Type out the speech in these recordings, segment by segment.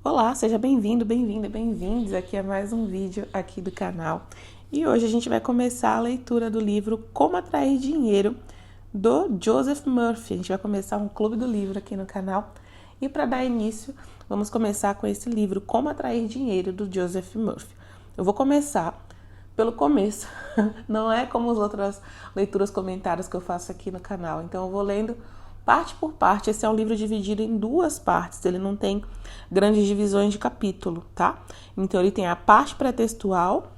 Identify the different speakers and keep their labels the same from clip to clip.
Speaker 1: Olá, seja bem-vindo, bem-vinda, bem-vindos aqui a mais um vídeo aqui do canal. E hoje a gente vai começar a leitura do livro Como Atrair Dinheiro, do Joseph Murphy. A gente vai começar um clube do livro aqui no canal. E para dar início, vamos começar com esse livro Como Atrair Dinheiro, do Joseph Murphy. Eu vou começar pelo começo, não é como as outras leituras comentadas que eu faço aqui no canal. Então eu vou lendo parte por parte. Esse é um livro dividido em duas partes, ele não tem grandes divisões de capítulo, tá? Então ele tem a parte pré-textual,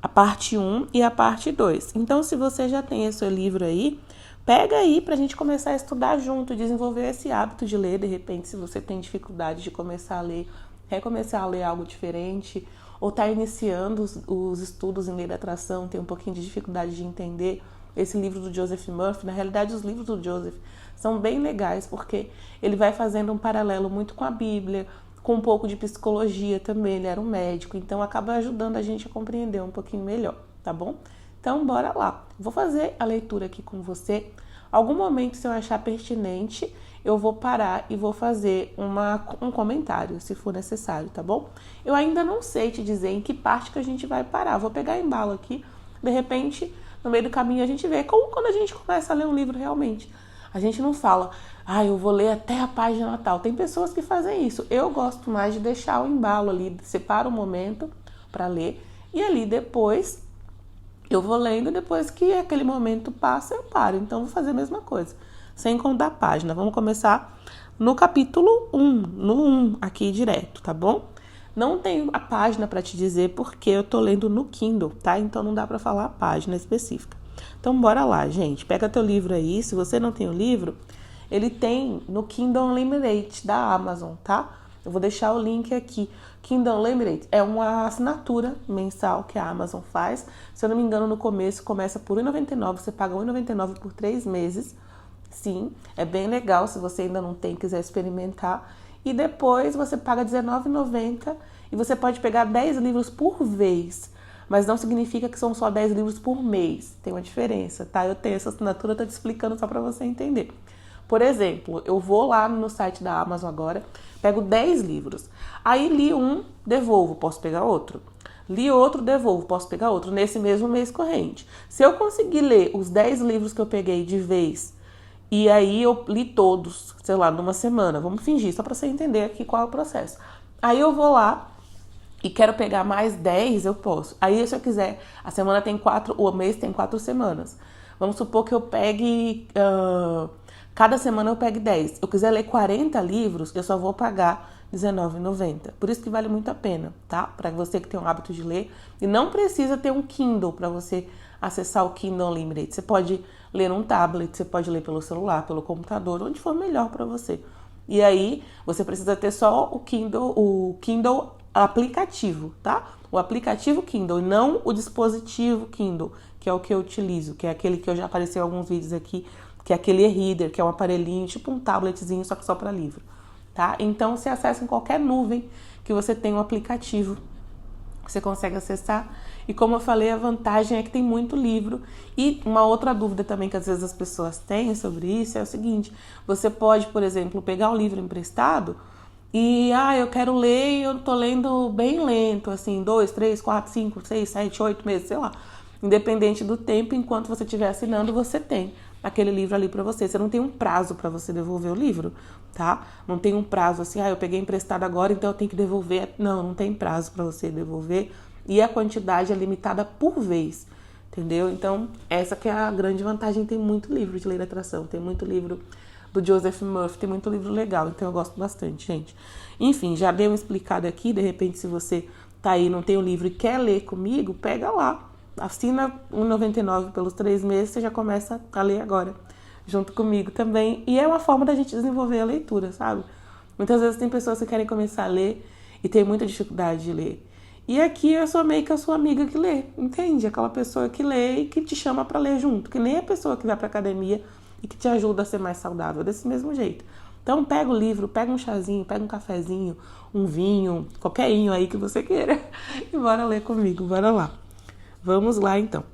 Speaker 1: a parte 1 e a parte 2. Então se você já tem esse seu livro aí, pega aí pra gente começar a estudar junto, desenvolver esse hábito de ler. De repente, se você tem dificuldade de começar a ler, recomeçar a ler algo diferente, ou está iniciando os estudos em lei da atração, tem um pouquinho de dificuldade de entender esse livro do Joseph Murphy. Na realidade, os livros do Joseph são bem legais, porque ele vai fazendo um paralelo muito com a Bíblia, com um pouco de psicologia também. Ele era um médico, então acaba ajudando a gente a compreender um pouquinho melhor, tá bom? Então, bora lá. Vou fazer a leitura aqui com você. Algum momento, se eu achar pertinente, eu vou parar e vou fazer um comentário, se for necessário, tá bom? Eu ainda não sei te dizer em que parte que a gente vai parar. Vou pegar embalo aqui. De repente, no meio do caminho, a gente vê. Como quando a gente começa a ler um livro realmente. A gente não fala, eu vou ler até a página tal. Tem pessoas que fazem isso. Eu gosto mais de deixar o embalo ali, separo o momento para ler. E ali depois eu vou lendo, depois que aquele momento passa, eu paro. Então, vou fazer a mesma coisa, sem contar a página. Vamos começar no capítulo 1, no 1, aqui direto, tá bom? Não tenho a página para te dizer porque eu tô lendo no Kindle, tá? Então, não dá para falar a página específica. Então, bora lá, gente. Pega teu livro aí. Se você não tem o livro, ele tem no Kindle Unlimited da Amazon, tá? Eu vou deixar o link aqui. Kindle Unlimited é uma assinatura mensal que a Amazon faz. Se eu não me engano, no começo começa por R$1,99. Você paga R$1,99 por 3 meses. Sim, é bem legal se você ainda não tem, quiser experimentar. E depois você paga R$19,90 e você pode pegar 10 livros por vez. Mas não significa que são só 10 livros por mês. Tem uma diferença, tá? Eu tenho essa assinatura, tô te explicando só para você entender. Por exemplo, eu vou lá no site da Amazon agora, pego 10 livros. Aí li um, devolvo, posso pegar outro? Li outro, devolvo, posso pegar outro, nesse mesmo mês corrente. Se eu conseguir ler os 10 livros que eu peguei de vez, e aí eu li todos, sei lá, numa semana, vamos fingir, só pra você entender aqui qual é o processo. Aí eu vou lá e quero pegar mais 10, eu posso. Aí, se eu quiser, a semana tem 4, o mês tem 4 semanas. Vamos supor que eu pegue, cada semana eu pegue 10. Eu quiser ler 40 livros, eu só vou pagar R$19,90. Por isso que vale muito a pena, tá? Para você que tem o hábito de ler. E não precisa ter um Kindle para você acessar o Kindle Unlimited. Você pode ler num tablet, você pode ler pelo celular, pelo computador, onde for melhor para você. E aí, você precisa ter só o Kindle aplicativo, tá? O aplicativo Kindle e não o dispositivo Kindle, que é o que eu utilizo, que é aquele que eu já apareceu em alguns vídeos aqui, que é aquele e-reader, que é um aparelhinho, tipo um tabletzinho, só que só para livro, tá? Então, você acessa em qualquer nuvem que você tem um aplicativo, você consegue acessar. E como eu falei, a vantagem é que tem muito livro. E uma outra dúvida também que às vezes as pessoas têm sobre isso é o seguinte: você pode, por exemplo, pegar um livro emprestado e, eu quero ler e eu tô lendo bem lento, assim, 2, 3, 4, 5, 6, 7, 8 meses, sei lá. Independente do tempo, enquanto você estiver assinando, você tem aquele livro ali para você. Você não tem um prazo para você devolver o livro, tá? Não tem um prazo assim, eu peguei emprestado agora, então eu tenho que devolver. Não tem prazo para você devolver. E a quantidade é limitada por vez, entendeu? Então, essa que é a grande vantagem. Tem muito livro de lei da atração, tem muito livro do Joseph Murphy, tem muito livro legal, então eu gosto bastante, gente. Enfim, já dei uma explicada aqui. De repente, se você tá aí, não tem o livro e quer ler comigo, pega lá. Assina R$1,99 pelos 3 meses, você já começa a ler agora, junto comigo também. E é uma forma da gente desenvolver a leitura, sabe? Muitas vezes tem pessoas que querem começar a ler e tem muita dificuldade de ler. E aqui eu sou meio que a sua amiga que lê, entende? Aquela pessoa que lê e que te chama pra ler junto, que nem a pessoa que vai pra academia e que te ajuda a ser mais saudável, desse mesmo jeito. Então pega o livro, pega um chazinho, pega um cafezinho, um vinho, qualquer vinho aí que você queira e bora ler comigo, bora lá. Vamos lá, então.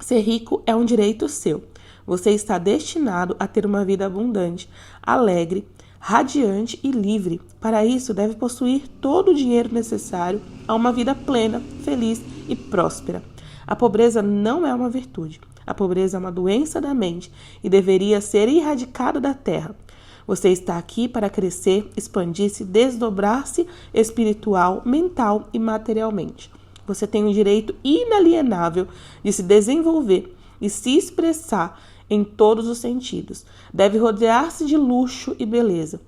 Speaker 1: Ser rico é um direito seu. Você está destinado a ter uma vida abundante, alegre, radiante e livre. Para isso, deve possuir todo o dinheiro necessário a uma vida plena, feliz e próspera. A pobreza não é uma virtude. A pobreza é uma doença da mente e deveria ser erradicada da terra. Você está aqui para crescer, expandir-se, desdobrar-se espiritual, mental e materialmente. Você tem o direito inalienável de se desenvolver e se expressar em todos os sentidos. Deve rodear-se de luxo e beleza.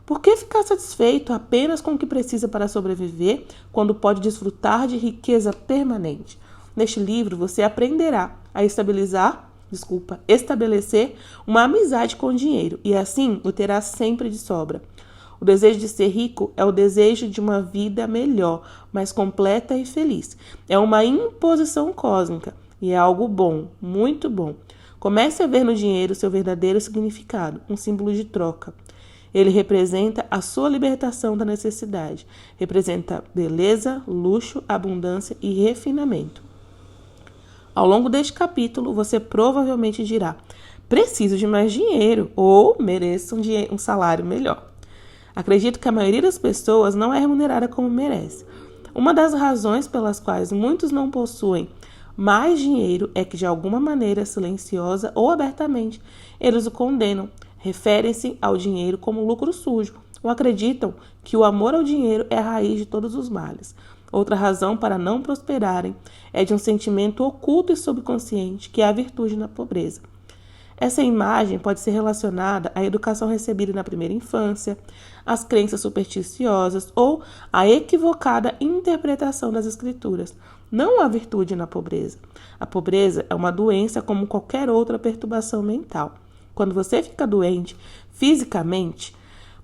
Speaker 1: Por que ficar satisfeito apenas com o que precisa para sobreviver, quando pode desfrutar de riqueza permanente? Neste livro, você aprenderá a estabelecer uma amizade com o dinheiro e assim o terá sempre de sobra. O desejo de ser rico é o desejo de uma vida melhor, mais completa e feliz. É uma imposição cósmica e é algo bom, muito bom. Comece a ver no dinheiro seu verdadeiro significado, um símbolo de troca. Ele representa a sua libertação da necessidade. Representa beleza, luxo, abundância e refinamento. Ao longo deste capítulo, você provavelmente dirá: preciso de mais dinheiro ou mereço um salário melhor. Acredito que a maioria das pessoas não é remunerada como merece. Uma das razões pelas quais muitos não possuem mais dinheiro é que, de alguma maneira silenciosa ou abertamente, eles o condenam. Referem-se ao dinheiro como lucro sujo ou acreditam que o amor ao dinheiro é a raiz de todos os males. Outra razão para não prosperarem é de um sentimento oculto e subconsciente que é a virtude na pobreza. Essa imagem pode ser relacionada à educação recebida na primeira infância, às crenças supersticiosas ou à equivocada interpretação das escrituras, não à virtude na pobreza. A pobreza é uma doença como qualquer outra perturbação mental. Quando você fica doente fisicamente,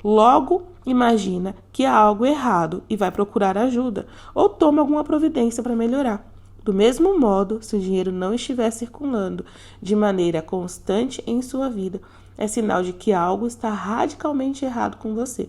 Speaker 1: logo imagina que há algo errado e vai procurar ajuda ou toma alguma providência para melhorar. Do mesmo modo, se o dinheiro não estiver circulando de maneira constante em sua vida, é sinal de que algo está radicalmente errado com você.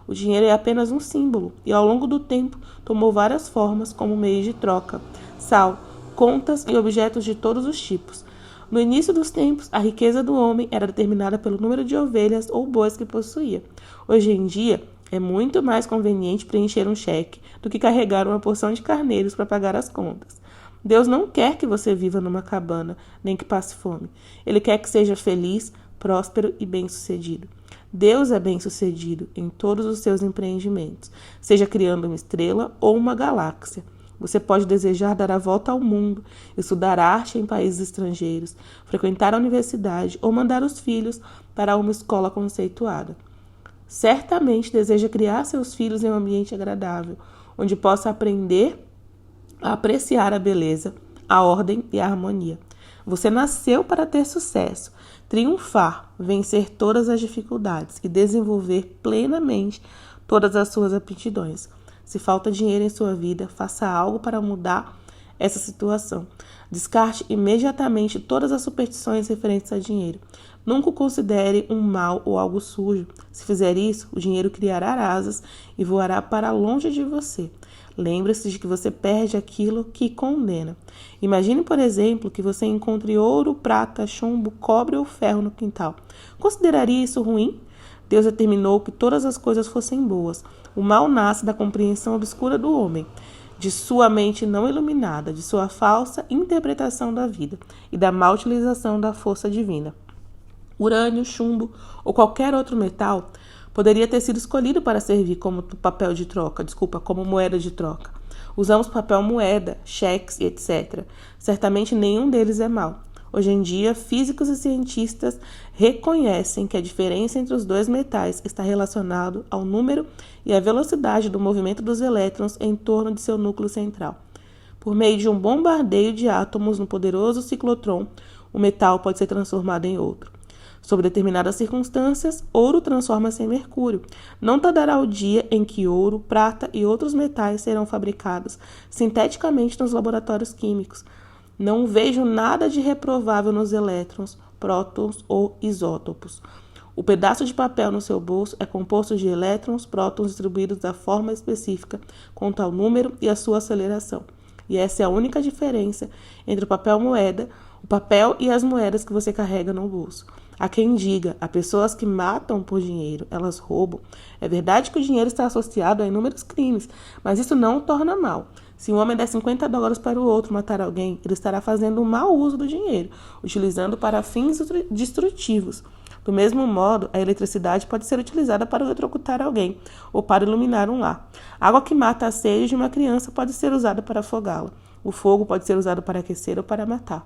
Speaker 1: O dinheiro é apenas um símbolo e, ao longo do tempo, tomou várias formas como meio de troca, sal, contas e objetos de todos os tipos. No início dos tempos, a riqueza do homem era determinada pelo número de ovelhas ou bois que possuía. Hoje em dia, é muito mais conveniente preencher um cheque do que carregar uma porção de carneiros para pagar as contas. Deus não quer que você viva numa cabana, nem que passe fome. Ele quer que seja feliz, próspero e bem-sucedido. Deus é bem-sucedido em todos os seus empreendimentos, seja criando uma estrela ou uma galáxia. Você pode desejar dar a volta ao mundo, estudar arte em países estrangeiros, frequentar a universidade ou mandar os filhos para uma escola conceituada. Certamente deseja criar seus filhos em um ambiente agradável, onde possa aprender a apreciar a beleza, a ordem e a harmonia. Você nasceu para ter sucesso, triunfar, vencer todas as dificuldades e desenvolver plenamente todas as suas aptidões. Se falta dinheiro em sua vida, faça algo para mudar essa situação. Descarte imediatamente todas as superstições referentes a dinheiro. Nunca o considere um mal ou algo sujo. Se fizer isso, o dinheiro criará asas e voará para longe de você. Lembre-se de que você perde aquilo que condena. Imagine, por exemplo, que você encontre ouro, prata, chumbo, cobre ou ferro no quintal. Consideraria isso ruim? Deus determinou que todas as coisas fossem boas. O mal nasce da compreensão obscura do homem, de sua mente não iluminada, de sua falsa interpretação da vida e da má utilização da força divina. Urânio, chumbo ou qualquer outro metal poderia ter sido escolhido para servir como como moeda de troca. Usamos papel moeda, cheques e etc. Certamente nenhum deles é mau. Hoje em dia, físicos e cientistas reconhecem que a diferença entre os dois metais está relacionada ao número e à velocidade do movimento dos elétrons em torno de seu núcleo central. Por meio de um bombardeio de átomos no poderoso ciclotrão, o metal pode ser transformado em outro. Sob determinadas circunstâncias, ouro transforma-se em mercúrio. Não tardará o dia em que ouro, prata e outros metais serão fabricados sinteticamente nos laboratórios químicos. Não vejo nada de reprovável nos elétrons, prótons ou isótopos. O pedaço de papel no seu bolso é composto de elétrons, prótons distribuídos da forma específica quanto ao número e a sua aceleração. E essa é a única diferença entre o papel e as moedas que você carrega no bolso. Há quem diga, há pessoas que matam por dinheiro, elas roubam. É verdade que o dinheiro está associado a inúmeros crimes, mas isso não o torna mal. Se um homem der $50 para o outro matar alguém, ele estará fazendo um mau uso do dinheiro, utilizando para fins destrutivos. Do mesmo modo, a eletricidade pode ser utilizada para eletrocutar alguém ou para iluminar um lar. A água que mata a sede de uma criança pode ser usada para afogá-la. O fogo pode ser usado para aquecer ou para matar.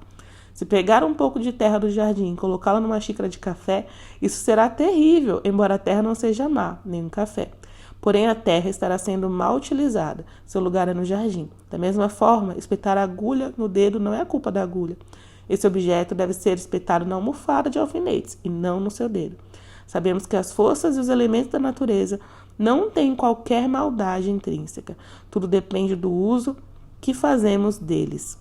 Speaker 1: Se pegar um pouco de terra do jardim e colocá-la numa xícara de café, isso será terrível, embora a terra não seja má, nem um café. Porém, a terra estará sendo mal utilizada. Seu lugar é no jardim. Da mesma forma, espetar a agulha no dedo não é a culpa da agulha. Esse objeto deve ser espetado na almofada de alfinetes e não no seu dedo. Sabemos que as forças e os elementos da natureza não têm qualquer maldade intrínseca. Tudo depende do uso que fazemos deles.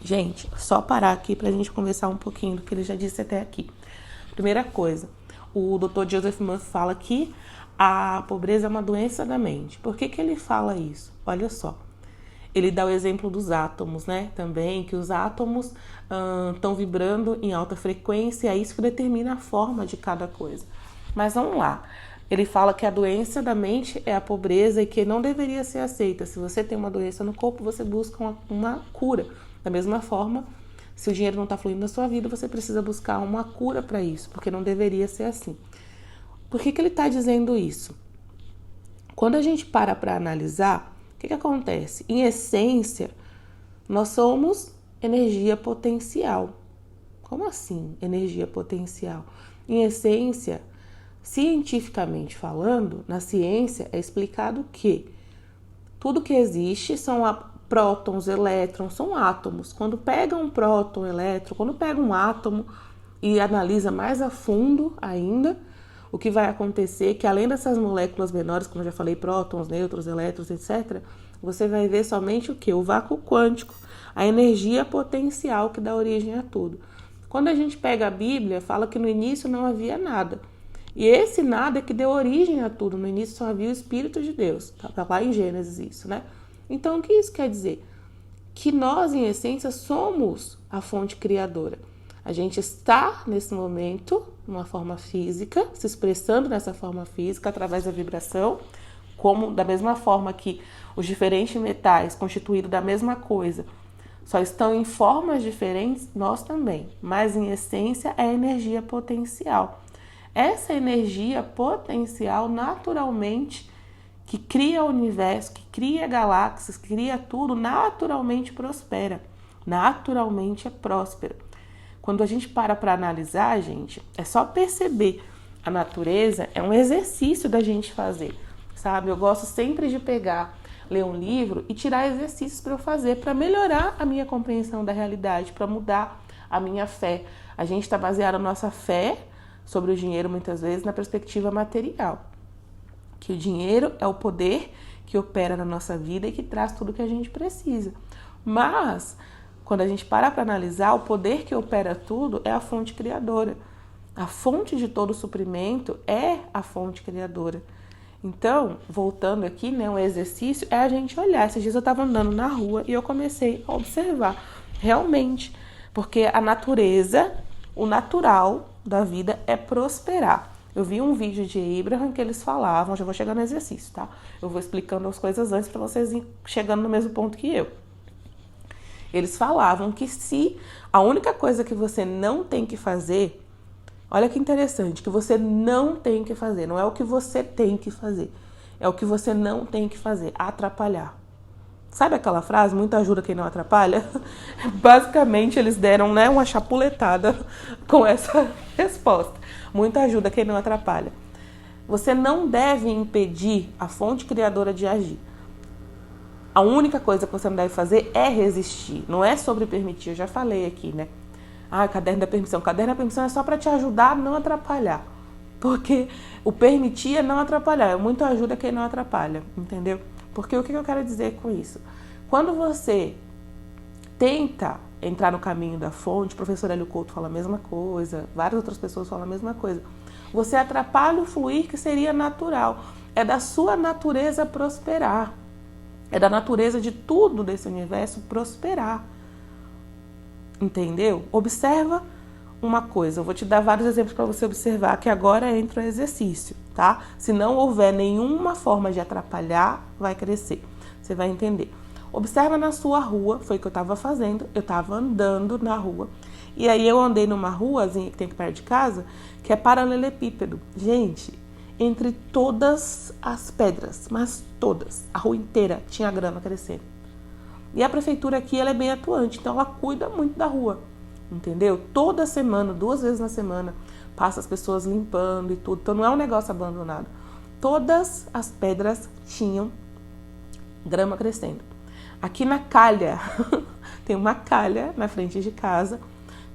Speaker 1: Gente, só parar aqui para a gente conversar um pouquinho do que ele já disse até aqui. Primeira coisa, o Dr. Joseph Murphy fala que a pobreza é uma doença da mente. Por que ele fala isso? Olha só. Ele dá o exemplo dos átomos, né? Também, que os átomos estão vibrando em alta frequência, é isso que determina a forma de cada coisa. Mas vamos lá. Ele fala que a doença da mente é a pobreza e que não deveria ser aceita. Se você tem uma doença no corpo, você busca uma cura. Da mesma forma, se o dinheiro não está fluindo na sua vida, você precisa buscar uma cura para isso, porque não deveria ser assim. Por que ele está dizendo isso? Quando a gente para analisar, o que acontece? Em essência, nós somos energia potencial. Como assim, energia potencial? Em essência, cientificamente falando, na ciência é explicado que tudo que existe são prótons, elétrons, são átomos. Quando pega um próton, elétron, quando pega um átomo e analisa mais a fundo ainda, o que vai acontecer é que além dessas moléculas menores, como eu já falei, prótons, nêutrons, elétrons, etc., você vai ver somente o quê? O vácuo quântico, a energia potencial que dá origem a tudo. Quando a gente pega a Bíblia, fala que no início não havia nada. E esse nada é que deu origem a tudo. No início só havia o Espírito de Deus. Tá lá em Gênesis isso, né? Então, o que isso quer dizer? Que nós, em essência, somos a fonte criadora. A gente está, nesse momento, numa forma física, se expressando nessa forma física através da vibração, como da mesma forma que os diferentes metais constituídos da mesma coisa só estão em formas diferentes, nós também. Mas, em essência, é energia potencial. Essa energia potencial, naturalmente, que cria o universo, que cria galáxias, que cria tudo, naturalmente prospera. Naturalmente é próspera. Quando a gente para analisar, gente, é só perceber. A natureza é um exercício da gente fazer, sabe? Eu gosto sempre de pegar, ler um livro e tirar exercícios para eu fazer, para melhorar a minha compreensão da realidade, para mudar a minha fé. A gente está baseado a nossa fé sobre o dinheiro, muitas vezes, na perspectiva material. Que o dinheiro é o poder que opera na nossa vida e que traz tudo que a gente precisa. Mas, quando a gente para analisar, o poder que opera tudo é a fonte criadora. A fonte de todo suprimento é a fonte criadora. Então, voltando aqui, né, um exercício é a gente olhar. Esses dias eu estava andando na rua e eu comecei a observar, realmente, porque a natureza, o natural da vida é prosperar. Eu vi um vídeo de Abraham que eles falavam, já vou chegar no exercício, tá? Eu vou explicando as coisas antes para vocês irem chegando no mesmo ponto que eu. Eles falavam que se a única coisa que você não tem que fazer, olha que interessante, que você não tem que fazer, não é o que você tem que fazer, é o que você não tem que fazer, atrapalhar. Sabe aquela frase, muito ajuda quem não atrapalha? Basicamente, eles deram, né, uma chapuletada com essa resposta. Muito ajuda quem não atrapalha. Você não deve impedir a fonte criadora de agir. A única coisa que você não deve fazer é resistir. Não é sobre permitir, eu já falei aqui, né? Caderno da permissão. Caderno da permissão é só para te ajudar a não atrapalhar. Porque o permitir é não atrapalhar. É muito ajuda quem não atrapalha, entendeu? Porque o que eu quero dizer com isso? Quando você tenta entrar no caminho da fonte, o professor Hélio Couto fala a mesma coisa, várias outras pessoas falam a mesma coisa, você atrapalha o fluir que seria natural. É da sua natureza prosperar. É da natureza de tudo desse universo prosperar. Entendeu? Observa uma coisa, eu vou te dar vários exemplos para você observar que agora entra o exercício, tá? Se não houver nenhuma forma de atrapalhar, vai crescer. Você vai entender. Observa na sua rua, foi o que eu estava fazendo, eu estava andando na rua. E aí eu andei numa ruazinha que tem aqui perto de casa, que é paralelepípedo. Gente, entre todas as pedras, mas todas, a rua inteira tinha grama crescendo. E a prefeitura aqui, ela é bem atuante, então ela cuida muito da rua, entendeu? Toda semana, 2 vezes na semana, passa as pessoas limpando e tudo, então não é um negócio abandonado. Todas as pedras tinham grama crescendo. Aqui na calha, tem uma calha na frente de casa.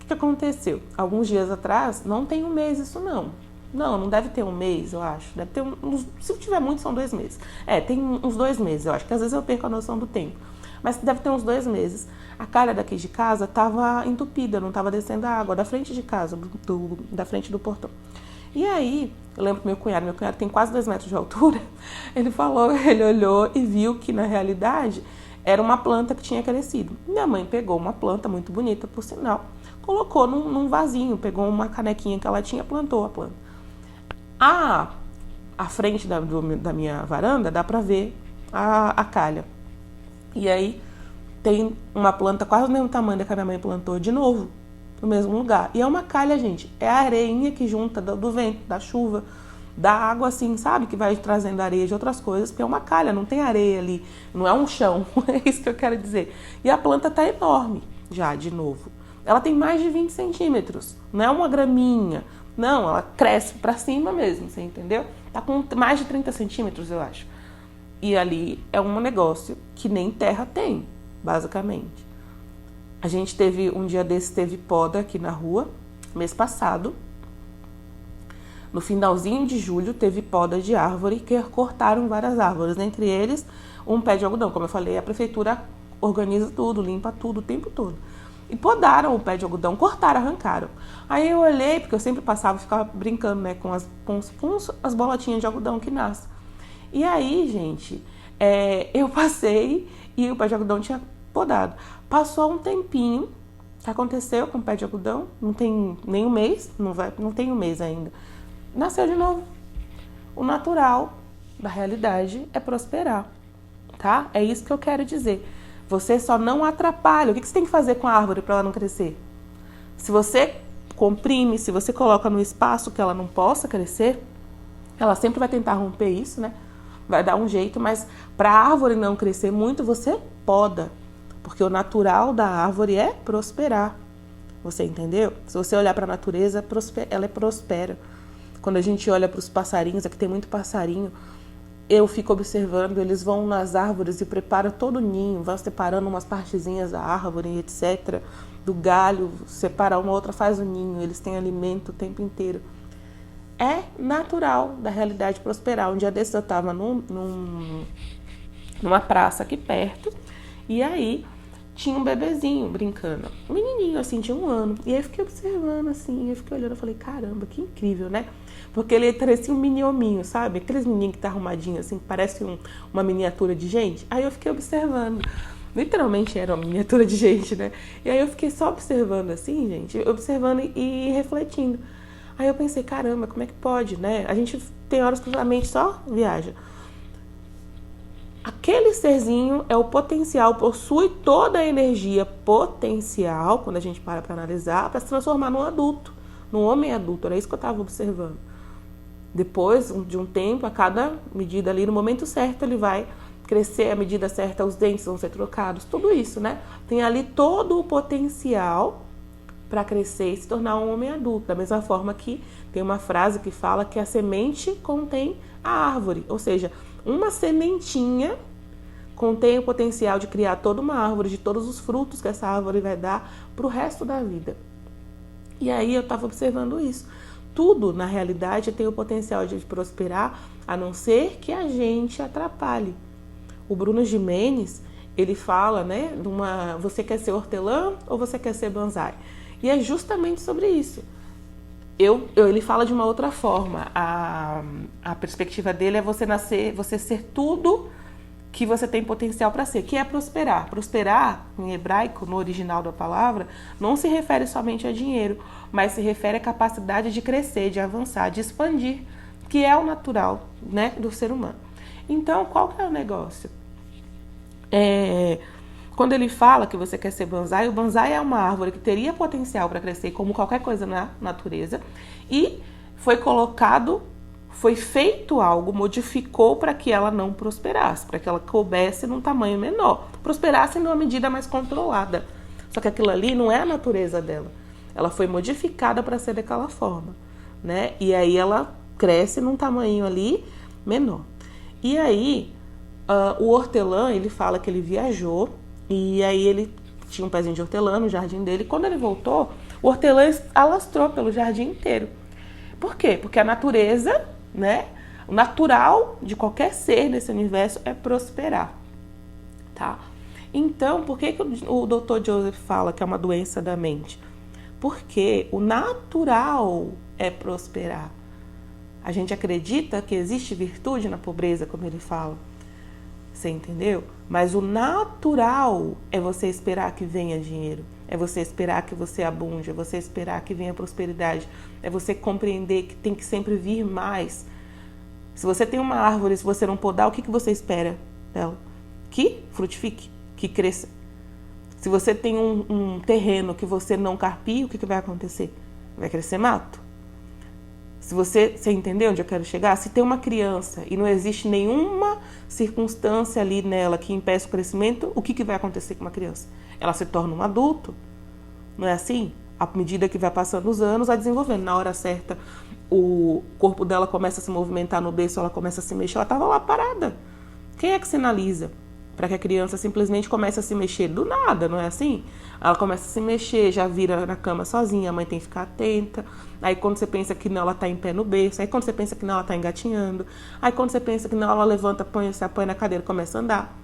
Speaker 1: O que aconteceu? Alguns dias atrás, não tem um mês isso não. Não deve ter um mês, eu acho. Deve ter se tiver muito, são 2 meses. tem uns 2 meses, eu acho, que às vezes eu perco a noção do tempo. Mas deve ter uns 2 meses. A calha daqui de casa estava entupida, não estava descendo a água da frente de casa, da frente do portão. E aí, eu lembro que meu cunhado tem quase 2 metros de altura, ele olhou e viu que na realidade era uma planta que tinha crescido. Minha mãe pegou uma planta muito bonita, por sinal, colocou num vasinho, pegou uma canequinha que ela tinha, plantou a planta. A frente da minha varanda dá pra ver a calha. E aí tem uma planta quase do mesmo tamanho da que a minha mãe plantou de novo, no mesmo lugar. E é uma calha, gente, é a areinha que junta do vento, da chuva, da água assim, sabe? Que vai trazendo areia de outras coisas, porque é uma calha, não tem areia ali, não é um chão, é isso que eu quero dizer. E a planta tá enorme já, de novo. Ela tem mais de 20 centímetros, não é uma graminha, não, ela cresce pra cima mesmo, você entendeu? Tá com mais de 30 centímetros, eu acho. E ali é um negócio que nem terra tem, basicamente. A gente um dia desse teve poda aqui na rua, mês passado. No finalzinho de julho teve poda de árvore, que cortaram várias árvores, entre eles um pé de algodão. Como eu falei, a prefeitura organiza tudo, limpa tudo o tempo todo. E podaram o pé de algodão, cortaram, arrancaram. Aí eu olhei, porque eu sempre passava e ficava brincando, né, com as bolotinhas de algodão que nascem. E aí, gente, eu passei e o pé de algodão tinha podado. Passou um tempinho, o que aconteceu com o pé de algodão? Não tem nem um mês, não tem um mês ainda. Nasceu de novo. O natural da realidade é prosperar, tá? É isso que eu quero dizer. Você só não atrapalha. O que você tem que fazer com a árvore para ela não crescer? Se você comprime, se você coloca no espaço que ela não possa crescer, ela sempre vai tentar romper isso, né? Vai dar um jeito, mas para a árvore não crescer muito, você poda. Porque o natural da árvore é prosperar. Você entendeu? Se você olhar para a natureza, ela é prospera. Quando a gente olha para os passarinhos, aqui tem muito passarinho, eu fico observando, eles vão nas árvores e preparam todo o ninho, vão separando umas partezinhas da árvore, etc., do galho, separa uma outra, faz o ninho, eles têm alimento o tempo inteiro. É natural da realidade prosperar. Um dia desses eu estava numa praça aqui perto, e aí tinha um bebezinho brincando, um menininho assim, tinha 1 ano, e aí eu fiquei observando assim, eu fiquei olhando, eu falei, caramba, que incrível, né? Porque ele parecia um mini hominho, sabe? Aqueles menininhos que tá arrumadinho assim, que parece uma miniatura de gente. Aí eu fiquei observando, literalmente era uma miniatura de gente, né? E aí eu fiquei só observando assim, gente, observando e refletindo. Aí eu pensei, caramba, como é que pode, né? A gente tem horas que a mente só viaja. Aquele serzinho é o potencial, possui toda a energia potencial, quando a gente para analisar, para se transformar num adulto, num homem adulto. Era isso que eu estava observando. Depois de um tempo, a cada medida ali, no momento certo, ele vai crescer, a medida certa, os dentes vão ser trocados, tudo isso, né? Tem ali todo o potencial para crescer e se tornar um homem adulto. Da mesma forma que tem uma frase que fala que a semente contém a árvore, ou seja, uma sementinha contém o potencial de criar toda uma árvore, de todos os frutos que essa árvore vai dar para o resto da vida. E aí eu estava observando isso. Tudo, na realidade, tem o potencial de prosperar, a não ser que a gente atrapalhe. O Bruno Gimenez, ele fala, né, você quer ser hortelã ou você quer ser bonsai? E é justamente sobre isso. Ele fala de uma outra forma. A perspectiva dele é você ser tudo que você tem potencial para ser, que é prosperar. Prosperar, em hebraico, no original da palavra, não se refere somente a dinheiro, mas se refere à capacidade de crescer, de avançar, de expandir, que é o natural, né, do ser humano. Então, qual que é o negócio? Quando ele fala que você quer ser bonsai, o bonsai é uma árvore que teria potencial para crescer como qualquer coisa na natureza e foi feito algo, modificou para que ela não prosperasse, para que ela coubesse num tamanho menor, prosperasse numa medida mais controlada. Só que aquilo ali não é a natureza dela. Ela foi modificada para ser daquela forma, né? E aí ela cresce num tamanho ali menor. E aí, o hortelã, ele fala que ele viajou e aí ele tinha um pezinho de hortelã no jardim dele. Quando ele voltou, o hortelã alastrou pelo jardim inteiro. Por quê? Porque a natureza, né? O natural de qualquer ser nesse universo é prosperar, tá? Então, por que o Dr. Joseph fala que é uma doença da mente? Porque o natural é prosperar. A gente acredita que existe virtude na pobreza, como ele fala. Você entendeu? Mas o natural é você esperar que venha dinheiro. É você esperar que você abunde. É você esperar que venha prosperidade. É você compreender que tem que sempre vir mais. Se você tem uma árvore, se você não podar, o que você espera dela? Que frutifique, que cresça. Se você tem um terreno que você não carpir, o que vai acontecer? Vai crescer mato. Se você entendeu onde eu quero chegar? Se tem uma criança e não existe nenhuma circunstância ali nela que impeça o crescimento, o que vai acontecer com uma criança? Ela se torna um adulto. Não é assim? À medida que vai passando os anos, vai desenvolvendo. Na hora certa, o corpo dela começa a se movimentar no berço, ela começa a se mexer, ela estava lá parada. Quem é que sinaliza para que a criança simplesmente comece a se mexer? Do nada, não é assim? Ela começa a se mexer, já vira na cama sozinha, a mãe tem que ficar atenta. Aí quando você pensa que não, ela está em pé no berço. Aí quando você pensa que não, ela está engatinhando. Aí quando você pensa que não, ela levanta, se apoia na cadeira e começa a andar.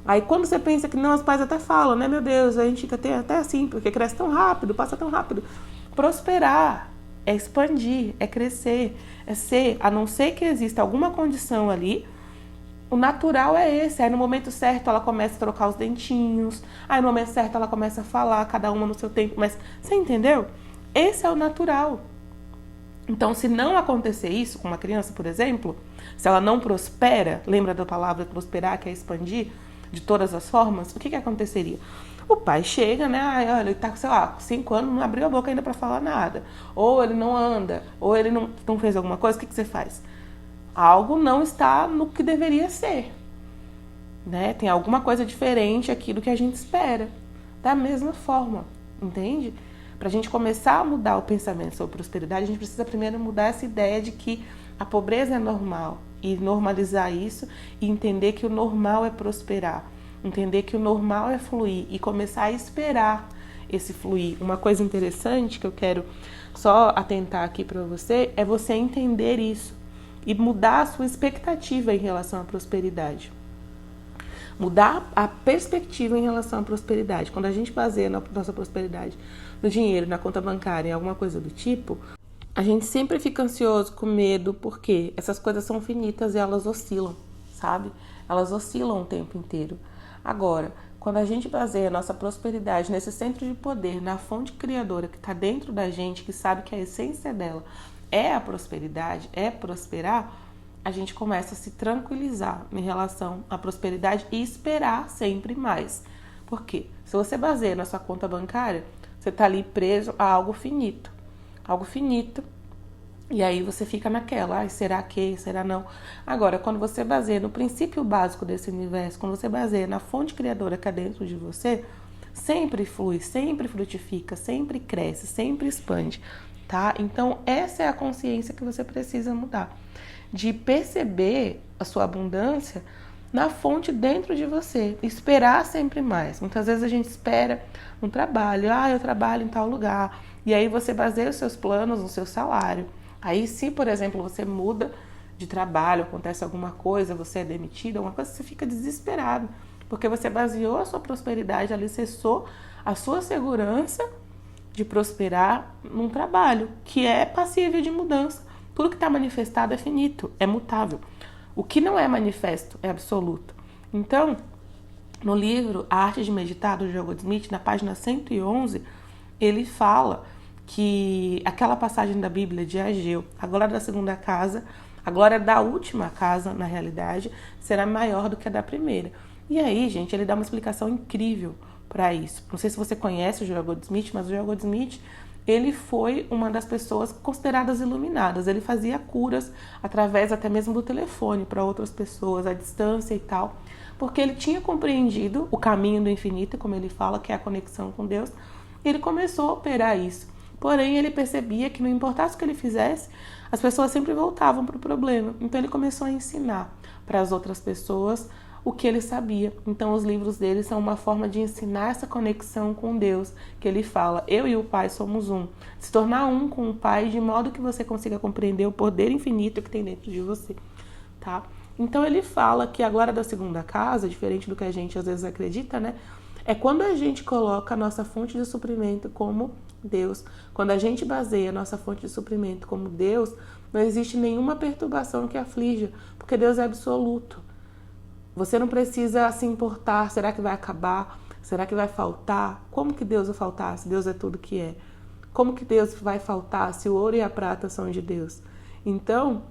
Speaker 1: Aí quando você pensa que não, os pais até falam, né? Meu Deus, a gente fica até assim, porque cresce tão rápido, passa tão rápido. Prosperar é expandir, é crescer, é ser, a não ser que exista alguma condição ali. O natural é esse. Aí no momento certo ela começa a trocar os dentinhos. Aí no momento certo ela começa a falar, cada uma no seu tempo. Mas você entendeu? Esse é o natural. Então, se não acontecer isso com uma criança, por exemplo, se ela não prospera, lembra da palavra prosperar, que é expandir, de todas as formas, o que aconteceria? O pai chega, né? Olha, ele tá, sei lá, com 5 anos, não abriu a boca ainda para falar nada. Ou ele não anda, ou ele não fez alguma coisa, o que você faz? Algo não está no que deveria ser, né? Tem alguma coisa diferente aqui do que a gente espera. Da mesma forma, entende? Para a gente começar a mudar o pensamento sobre prosperidade, a gente precisa primeiro mudar essa ideia de que a pobreza é normal e normalizar isso e entender que o normal é prosperar, entender que o normal é fluir e começar a esperar esse fluir. Uma coisa interessante que eu quero só atentar aqui para você é você entender isso e mudar a sua expectativa em relação à prosperidade. Mudar a perspectiva em relação à prosperidade. Quando a gente baseia a nossa prosperidade no dinheiro, na conta bancária, em alguma coisa do tipo, a gente sempre fica ansioso, com medo, porque essas coisas são finitas e elas oscilam, sabe? Elas oscilam o tempo inteiro. Agora, quando a gente baseia a nossa prosperidade nesse centro de poder, na fonte criadora que está dentro da gente, que sabe que a essência dela é a prosperidade, é prosperar, a gente começa a se tranquilizar em relação à prosperidade e esperar sempre mais. Por quê? Se você baseia na sua conta bancária, você está ali preso a algo finito. Algo finito. E aí você fica naquela, será que, será não? Agora, quando você baseia no princípio básico desse universo, quando você baseia na fonte criadora que é dentro de você, sempre flui, sempre frutifica, sempre cresce, sempre expande, tá? Então, essa é a consciência que você precisa mudar. De perceber a sua abundância na fonte dentro de você, esperar sempre mais. Muitas vezes a gente espera um trabalho, eu trabalho em tal lugar, e aí você baseia os seus planos no seu salário. Aí se, por exemplo, você muda de trabalho, acontece alguma coisa, você é demitido, alguma coisa, você fica desesperado, porque você baseou a sua prosperidade, alicerçou a sua segurança de prosperar num trabalho que é passível de mudança. Tudo que está manifestado é finito, é mutável. O que não é manifesto é absoluto. Então, no livro A Arte de Meditar, do Joel Goldsmith, na página 111, ele fala que aquela passagem da Bíblia de Ageu, a glória da segunda casa, a glória da última casa, na realidade, será maior do que a da primeira. E aí, gente, ele dá uma explicação incrível para isso. Não sei se você conhece o Joel Goldsmith, mas o Joel Goldsmith, ele foi uma das pessoas consideradas iluminadas. Ele fazia curas através até mesmo do telefone para outras pessoas, à distância e tal, porque ele tinha compreendido o caminho do infinito, como ele fala, que é a conexão com Deus. Ele começou a operar isso. Porém, ele percebia que não importasse o que ele fizesse, as pessoas sempre voltavam para o problema. Então, ele começou a ensinar para as outras pessoas o que ele sabia. Então, os livros dele são uma forma de ensinar essa conexão com Deus, que ele fala, eu e o Pai somos um. Se tornar um com o Pai, de modo que você consiga compreender o poder infinito que tem dentro de você, tá? Então, ele fala que a glória da segunda casa, diferente do que a gente às vezes acredita, né? É quando a gente coloca a nossa fonte de suprimento como Deus. Quando a gente baseia a nossa fonte de suprimento como Deus, não existe nenhuma perturbação que aflija, porque Deus é absoluto. Você não precisa se importar, será que vai acabar? Será que vai faltar? Como que Deus vai faltar se Deus é tudo que é? Como que Deus vai faltar se o ouro e a prata são de Deus? Então,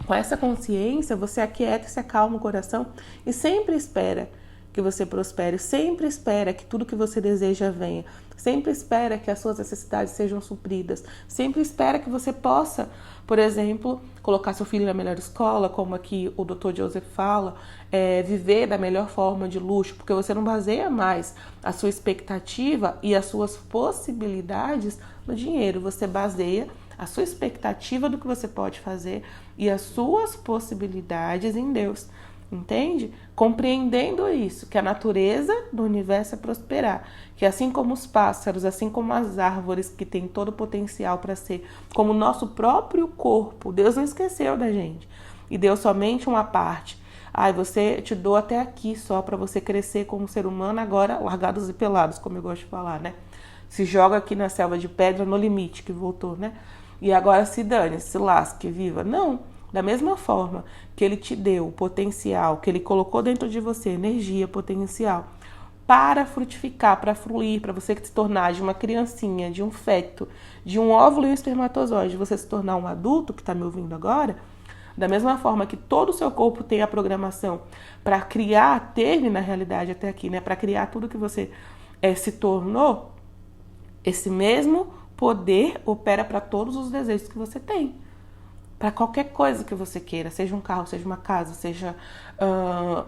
Speaker 1: com essa consciência, você aquieta e se acalma o coração e sempre espera que você prospere, sempre espera que tudo que você deseja venha, sempre espera que as suas necessidades sejam supridas, sempre espera que você possa, por exemplo, colocar seu filho na melhor escola, como aqui o Dr. Joseph fala, viver da melhor forma de luxo, porque você não baseia mais a sua expectativa e as suas possibilidades no dinheiro, você baseia a sua expectativa do que você pode fazer e as suas possibilidades em Deus. Entende? Compreendendo isso, que a natureza do universo é prosperar, que assim como os pássaros, assim como as árvores que têm todo o potencial para ser, como o nosso próprio corpo, Deus não esqueceu da gente e deu somente uma parte. Você te dou até aqui só para você crescer como ser humano, agora largados e pelados, como eu gosto de falar, né? Se joga aqui na selva de pedra no limite que voltou, né? E agora se dane, se lasque, viva. Não. Da mesma forma que ele te deu o potencial, que ele colocou dentro de você, energia, potencial, para frutificar, para fluir, para você se tornar de uma criancinha, de um feto, de um óvulo e um espermatozoide, você se tornar um adulto, que está me ouvindo agora, da mesma forma que todo o seu corpo tem a programação para criar, teve na realidade até aqui, né, para criar tudo que você se tornou, esse mesmo poder opera para todos os desejos que você tem. Para qualquer coisa que você queira, seja um carro, seja uma casa, seja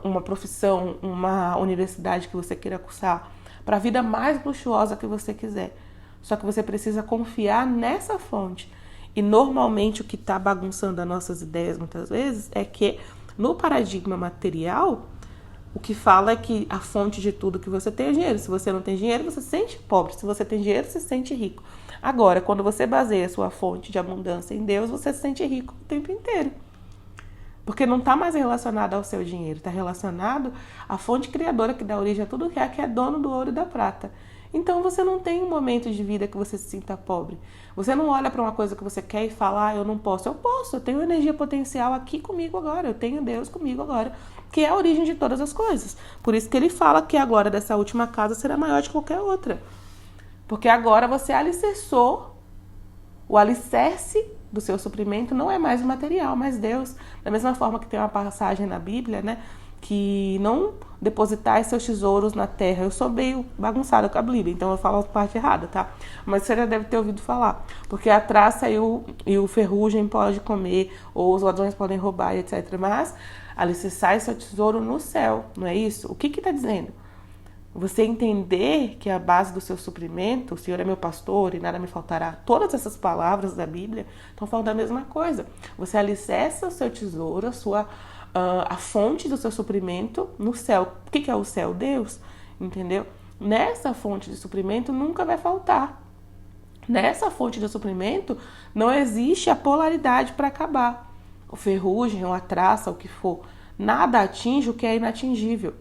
Speaker 1: uma profissão, uma universidade que você queira cursar, para a vida mais luxuosa que você quiser. Só que você precisa confiar nessa fonte. E normalmente o que está bagunçando as nossas ideias muitas vezes é que no paradigma material, o que fala é que a fonte de tudo que você tem é dinheiro. Se você não tem dinheiro, você se sente pobre. Se você tem dinheiro, você se sente rico. Agora, quando você baseia a sua fonte de abundância em Deus, você se sente rico o tempo inteiro. Porque não está mais relacionado ao seu dinheiro, está relacionado à fonte criadora que dá origem a tudo que é dono do ouro e da prata. Então você não tem um momento de vida que você se sinta pobre. Você não olha para uma coisa que você quer e fala, eu não posso. Eu posso, eu tenho energia potencial aqui comigo agora, eu tenho Deus comigo agora, que é a origem de todas as coisas. Por isso que ele fala que a glória dessa última casa será maior de qualquer outra. Porque agora você alicerçou, o alicerce do seu suprimento não é mais o material, mas Deus. Da mesma forma que tem uma passagem na Bíblia, né, que não depositar seus tesouros na terra. Eu sou meio bagunçada com a Bíblia, então eu falo a parte errada, tá? Mas você já deve ter ouvido falar. Porque a traça e o ferrugem pode comer, ou os ladrões podem roubar, etc. Mas alicerçar seu tesouro no céu, não é isso? O que está dizendo? Você entender que a base do seu suprimento, o Senhor é meu pastor e nada me faltará, todas essas palavras da Bíblia estão falando da mesma coisa. Você alicerça o seu tesouro, a fonte do seu suprimento no céu. O que é o céu? Deus, entendeu? Nessa fonte de suprimento nunca vai faltar. Nessa fonte de suprimento não existe a polaridade para acabar. O ferrugem, ou a traça, o que for, nada atinge o que é inatingível.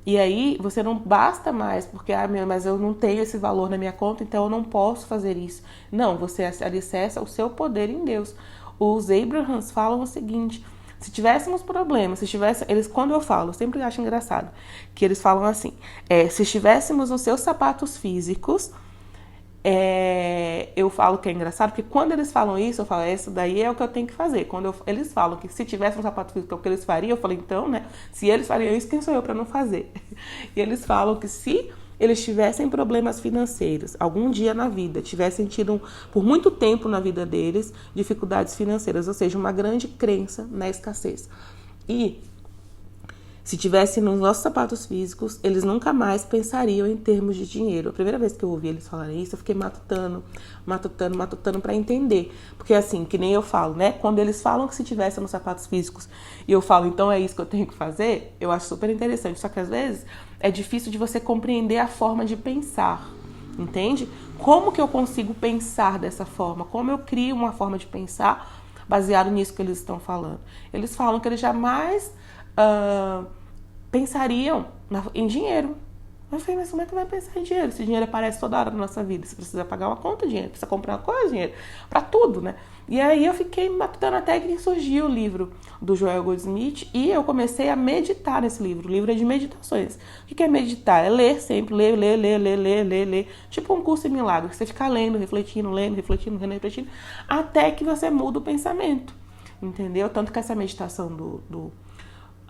Speaker 1: E aí você não basta mais, porque mas eu não tenho esse valor na minha conta, então eu não posso fazer isso. Não, você alicerça o seu poder em Deus. Os Abrahams falam o seguinte: Se tivéssemos problemas, se tivesse, eles, quando eu falo, eu sempre acho engraçado, que eles falam assim, se estivéssemos os seus sapatos físicos, eu falo que é engraçado, porque quando eles falam isso, eu falo, isso daí é o que eu tenho que fazer. Quando eles falam que se tivesse um sapato físico, é o que eles fariam, eu falo, então, né, se eles fariam isso, quem sou eu para não fazer? E eles falam que se eles tivessem problemas financeiros, algum dia na vida, tivessem tido, por muito tempo na vida deles, dificuldades financeiras, ou seja, uma grande crença na escassez. E se tivessem nos nossos sapatos físicos, eles nunca mais pensariam em termos de dinheiro. A primeira vez que eu ouvi eles falarem isso, eu fiquei matutando para entender. Porque assim, que nem eu falo, né? Quando eles falam que se tivessem nos sapatos físicos e eu falo, então é isso que eu tenho que fazer, eu acho super interessante. Só que às vezes é difícil de você compreender a forma de pensar, entende? Como que eu consigo pensar dessa forma? Como eu crio uma forma de pensar baseado nisso que eles estão falando? Eles falam que eles jamais pensariam em dinheiro. Eu falei, mas como é que vai pensar em dinheiro? Se dinheiro aparece toda hora na nossa vida, você precisa pagar uma conta, dinheiro, precisa comprar uma coisa, dinheiro, pra tudo, né? E aí eu fiquei matutando até que surgiu o livro do Joel Goldsmith e eu comecei a meditar nesse livro. O livro é de meditações. O que é meditar? É ler sempre, ler. Tipo um curso em milagre, você fica lendo, refletindo, até que você muda o pensamento, entendeu? Tanto que essa meditação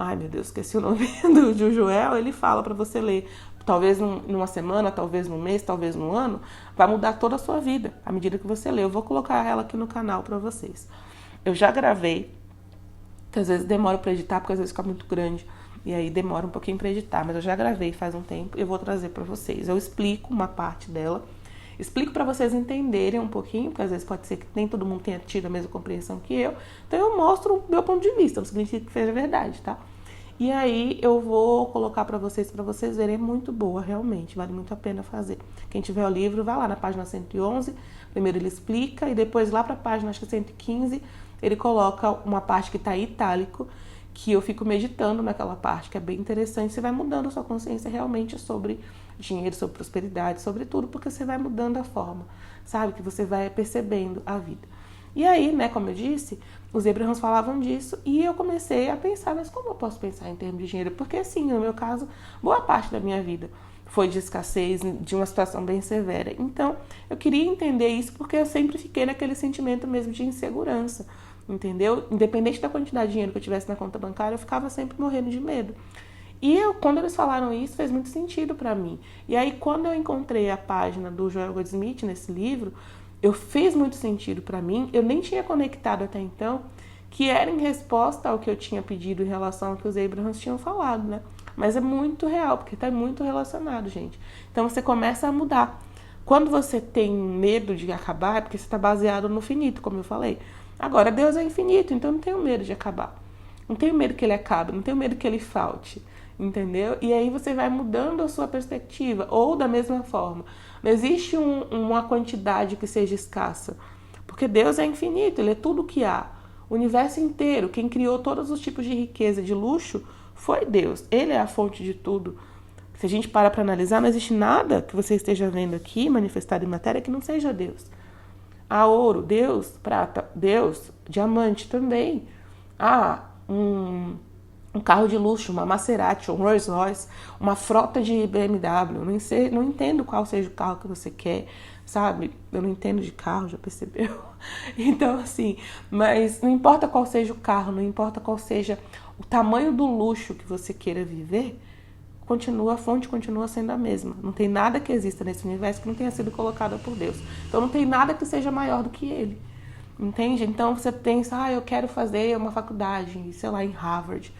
Speaker 1: ai, meu Deus, esqueci o nome do Joel, ele fala para você ler. Talvez numa semana, talvez num mês, talvez num ano, vai mudar toda a sua vida, à medida que você lê. Eu vou colocar ela aqui no canal para vocês. Eu já gravei, que às vezes demora para editar, porque às vezes fica muito grande, e aí demora um pouquinho para editar, mas eu já gravei faz um tempo e eu vou trazer para vocês. Eu explico uma parte dela, explico para vocês entenderem um pouquinho, porque às vezes pode ser que nem todo mundo tenha tido a mesma compreensão que eu, então eu mostro o meu ponto de vista, não significa que seja verdade, tá? E aí eu vou colocar para vocês verem, é muito boa, realmente, vale muito a pena fazer. Quem tiver o livro, vai lá na página 111, primeiro ele explica, e depois lá para a página, acho que 115, ele coloca uma parte que está em itálico, que eu fico meditando naquela parte, que é bem interessante, você vai mudando a sua consciência realmente sobre dinheiro, sobre prosperidade, sobre tudo, porque você vai mudando a forma, sabe? Que você vai percebendo a vida. E aí, né, como eu disse, os Abrahams falavam disso e eu comecei a pensar, mas como eu posso pensar em termos de dinheiro? Porque assim, no meu caso, boa parte da minha vida foi de escassez, de uma situação bem severa. Então, eu queria entender isso porque eu sempre fiquei naquele sentimento mesmo de insegurança, entendeu? Independente da quantidade de dinheiro que eu tivesse na conta bancária, eu ficava sempre morrendo de medo. E quando eles falaram isso, fez muito sentido para mim. E aí, quando eu encontrei a página do Joel Goldsmith nesse livro, fez muito sentido para mim, eu nem tinha conectado até então, que era em resposta ao que eu tinha pedido em relação ao que os Abrahams tinham falado, né? Mas é muito real, porque está muito relacionado, gente. Então você começa a mudar. Quando você tem medo de acabar, é porque você está baseado no finito, como eu falei. Agora, Deus é infinito, então eu não tenho medo de acabar. Não tenho medo que ele acabe, não tenho medo que ele falte, entendeu? E aí você vai mudando a sua perspectiva, ou da mesma forma. Não existe uma quantidade que seja escassa, porque Deus é infinito, ele é tudo que há. O universo inteiro, quem criou todos os tipos de riqueza, de luxo, foi Deus. Ele é a fonte de tudo. Se a gente para analisar, não existe nada que você esteja vendo aqui, manifestado em matéria, que não seja Deus. Há ouro, Deus, prata, Deus, diamante também. Há um carro de luxo, uma Maserati, um Rolls Royce, uma frota de BMW, não entendo qual seja o carro que você quer, sabe? Eu não entendo de carro, já percebeu? Então, assim, mas não importa qual seja o carro, não importa qual seja o tamanho do luxo que você queira viver, a fonte continua sendo a mesma. Não tem nada que exista nesse universo que não tenha sido colocado por Deus. Então, não tem nada que seja maior do que Ele. Entende? Então, você pensa, eu quero fazer uma faculdade, sei lá, em Harvard.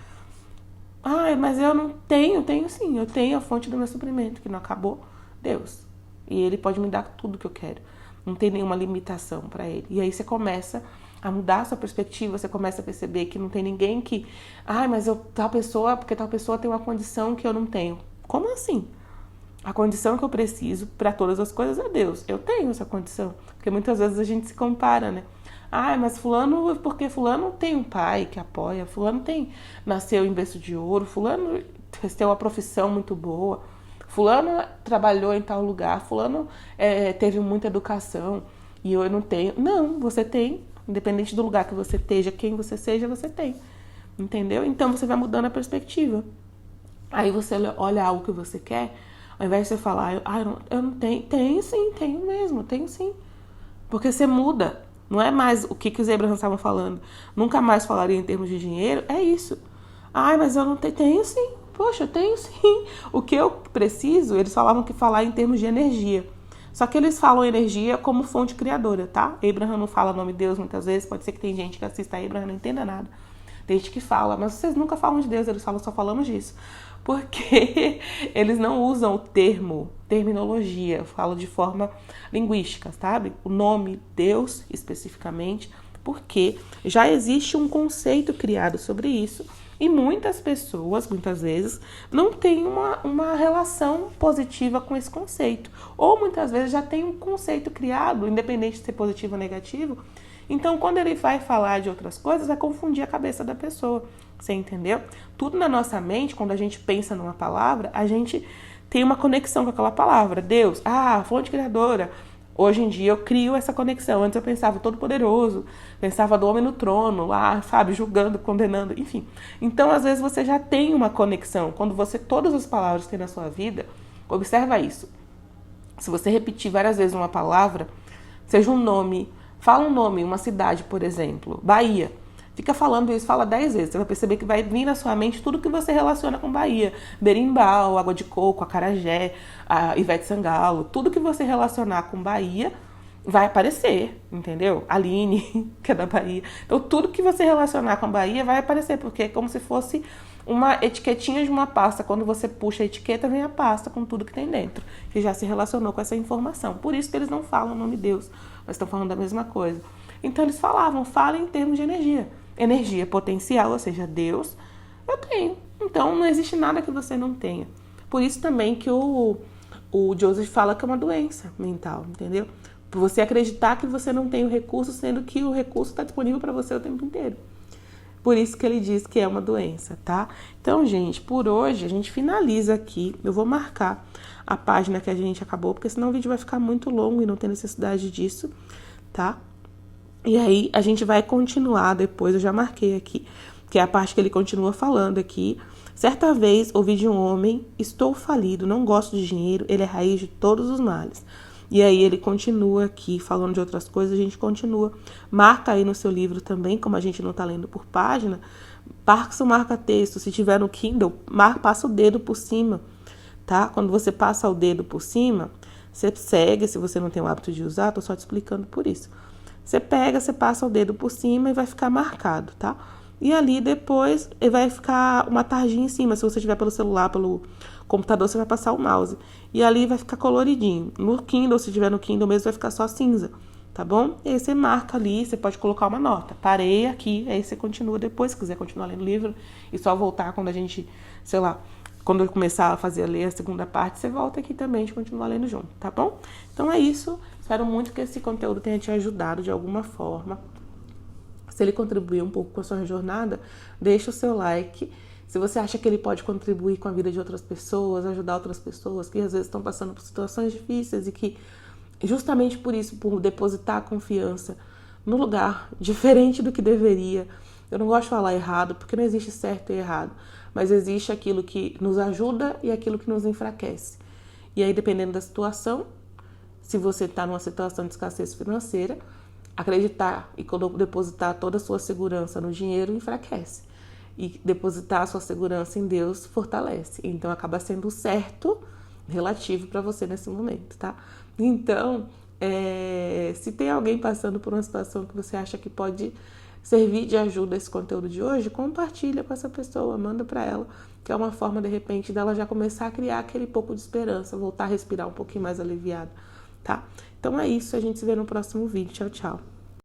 Speaker 1: Mas eu não tenho sim, eu tenho a fonte do meu suprimento, que não acabou, Deus. E Ele pode me dar tudo que eu quero. Não tem nenhuma limitação para Ele. E aí você começa a mudar a sua perspectiva, você começa a perceber que não tem ninguém que... mas porque tal pessoa tem uma condição que eu não tenho. Como assim? A condição que eu preciso para todas as coisas é Deus. Eu tenho essa condição. Porque muitas vezes a gente se compara, né? Mas fulano, porque fulano tem um pai que apoia, fulano nasceu em berço de ouro, fulano tem uma profissão muito boa, fulano trabalhou em tal lugar, fulano teve muita educação e eu não tenho. Não, você tem, independente do lugar que você esteja, quem você seja, você tem. entendeu? Então você vai mudando a perspectiva. Aí você olha algo que você quer, ao invés de você falar, eu não tenho, tenho sim, tenho mesmo, tenho sim. Porque você muda. Não é mais o que os Abraham estavam falando. Nunca mais falaria em termos de dinheiro. É isso. Mas eu não tenho. Tenho sim. Poxa, eu tenho sim. O que eu preciso, eles falavam que falar em termos de energia. Só que eles falam energia como fonte criadora, tá? Abraham não fala o nome de Deus muitas vezes. Pode ser que tem gente que assista a Abraham e não entenda nada. Tem gente que fala, mas vocês nunca falam de Deus, eles falam, só falamos disso. Porque eles não usam o terminologia, falam de forma linguística, sabe? O nome Deus, especificamente, porque já existe um conceito criado sobre isso e muitas pessoas, muitas vezes, não têm uma relação positiva com esse conceito. Ou muitas vezes já tem um conceito criado, independente de ser positivo ou negativo. Então, quando ele vai falar de outras coisas, vai confundir a cabeça da pessoa. Você entendeu? Tudo na nossa mente, quando a gente pensa numa palavra, a gente tem uma conexão com aquela palavra. Deus, fonte criadora. Hoje em dia eu crio essa conexão. Antes eu pensava todo-poderoso, pensava do homem no trono, lá, sabe, julgando, condenando, enfim. Então, às vezes, você já tem uma conexão. Quando todas as palavras que tem na sua vida, observa isso. Se você repetir várias vezes uma palavra, seja um nome, fala um nome, uma cidade, por exemplo, Bahia. Fica falando isso, fala 10 vezes. Você vai perceber que vai vir na sua mente tudo que você relaciona com Bahia. Berimbau, água de coco, acarajé, a Ivete Sangalo. Tudo que você relacionar com Bahia vai aparecer, entendeu? Aline, que é da Bahia. Então, tudo que você relacionar com Bahia vai aparecer, porque é como se fosse uma etiquetinha de uma pasta. Quando você puxa a etiqueta, vem a pasta com tudo que tem dentro, que já se relacionou com essa informação. Por isso que eles não falam o nome de Deus, mas estão falando da mesma coisa. Então, eles falavam, fala em termos de energia. Energia potencial, ou seja, Deus, eu tenho. Então, não existe nada que você não tenha. Por isso também que o Joseph fala que é uma doença mental, entendeu? Por você acreditar que você não tem o recurso, sendo que o recurso está disponível para você o tempo inteiro. Por isso que ele diz que é uma doença, tá? Então, gente, por hoje a gente finaliza aqui. Eu vou marcar a página que a gente acabou, porque senão o vídeo vai ficar muito longo e não tem necessidade disso, tá? E aí a gente vai continuar depois, eu já marquei aqui, que é a parte que ele continua falando aqui. Certa vez ouvi de um homem, estou falido, não gosto de dinheiro, ele é a raiz de todos os males. E aí ele continua aqui falando de outras coisas, a gente continua. Marca aí no seu livro também, como a gente não está lendo por página, marca texto. Se tiver no Kindle, passa o dedo por cima, tá? Quando você passa o dedo por cima, você segue, se você não tem o hábito de usar, tô só te explicando por isso. Você pega, você passa o dedo por cima e vai ficar marcado, tá? E ali depois vai ficar uma tarjinha em cima. Se você tiver pelo celular, pelo computador, você vai passar o mouse. E ali vai ficar coloridinho. No Kindle, se tiver no Kindle mesmo, vai ficar só cinza, tá bom? E aí você marca ali, você pode colocar uma nota. Parei aqui, aí você continua depois, se quiser continuar lendo o livro. E só voltar quando a gente, sei lá, quando eu começar a ler a segunda parte, você volta aqui também e continua lendo junto, tá bom? Então é isso. Espero muito que esse conteúdo tenha te ajudado de alguma forma. Se ele contribuir um pouco com a sua jornada, deixa o seu like. Se você acha que ele pode contribuir com a vida de outras pessoas, ajudar outras pessoas que às vezes estão passando por situações difíceis e que, justamente por isso, por depositar a confiança no lugar diferente do que deveria. Eu não gosto de falar errado, porque não existe certo e errado, mas existe aquilo que nos ajuda e aquilo que nos enfraquece. E aí, dependendo da situação, se você está numa situação de escassez financeira, acreditar e depositar toda a sua segurança no dinheiro enfraquece. E depositar a sua segurança em Deus fortalece. Então, acaba sendo certo relativo para você nesse momento, tá? Então, se tem alguém passando por uma situação que você acha que pode servir de ajuda esse conteúdo de hoje, compartilha com essa pessoa, manda para ela, que é uma forma, de repente, dela já começar a criar aquele pouco de esperança, voltar a respirar um pouquinho mais aliviado, tá? Então é isso, a gente se vê no próximo vídeo. Tchau, tchau.